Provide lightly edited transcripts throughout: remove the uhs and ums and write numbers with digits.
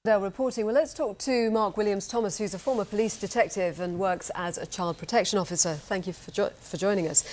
They're reporting. Well, let's talk to Mark Williams-Thomas, who's a former police detective and works as a child protection officer. Thank you for joining us.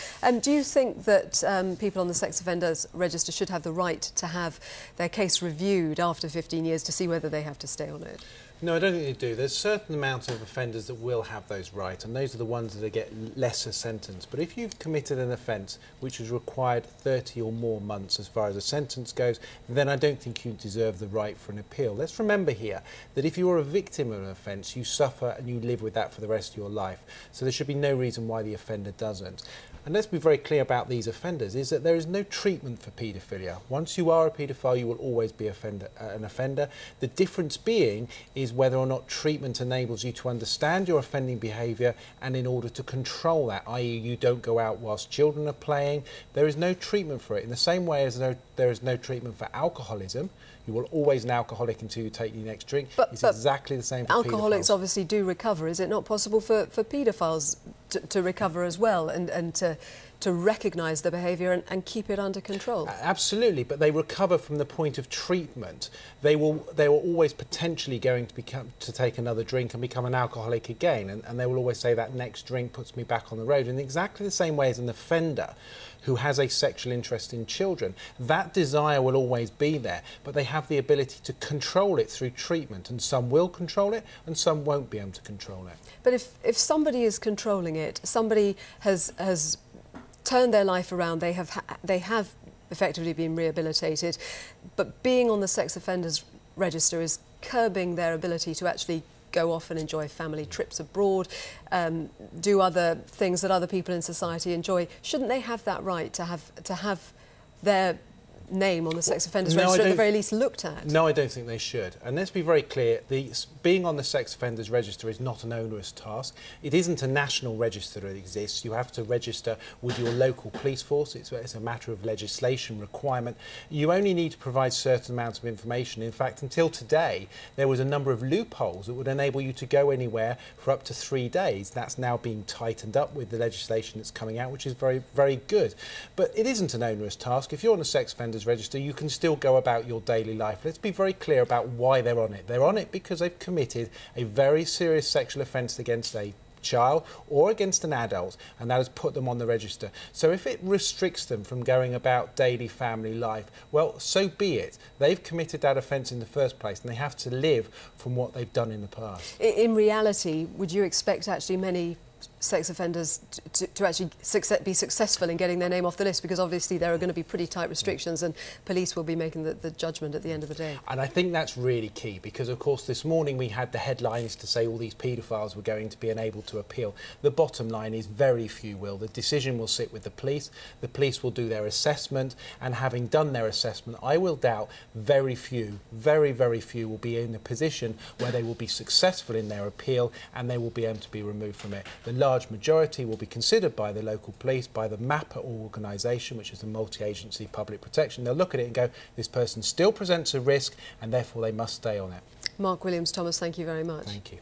Do you think that people on the sex offenders register should have the right to have their case reviewed after 15 years to see whether they have to stay on it? No, I don't think they do. There's a certain amount of offenders that will have those rights, and those are the ones that get lesser sentence. But if you've committed an offence which has required 30 or more months as far as a sentence goes, then I don't think you deserve the right for an appeal. Let's remember here that if you are a victim of an offence, you suffer and you live with that for the rest of your life. So there should be no reason why the offender doesn't. And let's be very clear about these offenders, is that there is no treatment for paedophilia. Once you are a paedophile, you will always be an offender. The difference being is whether or not treatment enables you to understand your offending behaviour and in order to control that, i.e. you don't go out whilst children are playing. There is no treatment for it. In the same way as there is no treatment for alcoholism, you will always an alcoholic until you take your next drink. It's exactly the same for alcoholics paedophiles. Obviously do recover. Is it not possible for paedophiles to recover as well and to recognise the behaviour and keep it under control? Absolutely, but they recover from the point of treatment. They were always potentially going to take another drink and become an alcoholic again, and they will always say that next drink puts me back on the road. In exactly the same way as an offender who has a sexual interest in children, that desire will always be there, but they have the ability to control it through treatment, and some will control it and some won't be able to control it. But if somebody is controlling it, somebody has turned their life around, they have effectively been rehabilitated, but being on the sex offenders register is curbing their ability to actually go off and enjoy family trips abroad, do other things that other people in society enjoy. Shouldn't they have that right to have their name on the sex offenders register at the very least looked at? No, I don't think they should. And let's be very clear, being on the sex offenders register is not an onerous task. It isn't a national register that exists. You have to register with your local police force. It's a matter of legislation requirement. You only need to provide certain amounts of information. In fact, until today, there was a number of loopholes that would enable you to go anywhere for up to 3 days. That's now being tightened up with the legislation that's coming out, which is very, very good. But it isn't an onerous task. If you're on a sex offenders register, you can still go about your daily life. Let's be very clear about why they're on it. They're on it because they've committed a very serious sexual offence against a child or against an adult, and that has put them on the register. So if it restricts them from going about daily family life, well, so be it. They've committed that offence in the first place and they have to live from what they've done in the past. In reality, would you expect actually many sex offenders to actually be successful in getting their name off the list, because obviously there are going to be pretty tight restrictions and police will be making the judgment at the end of the day? And I think that's really key, because of course this morning we had the headlines to say all these paedophiles were going to be unable to appeal. The bottom line is very few will. The decision will sit with the police will do their assessment, and having done their assessment, I will doubt very few, very, very few will be in a position where they will be successful in their appeal and they will be able to be removed from it. The large majority will be considered by the local police, by the MAPA organisation, which is the multi-agency public protection. They'll look at it and go, this person still presents a risk and therefore they must stay on it. Mark Williams-Thomas, thank you very much. Thank you.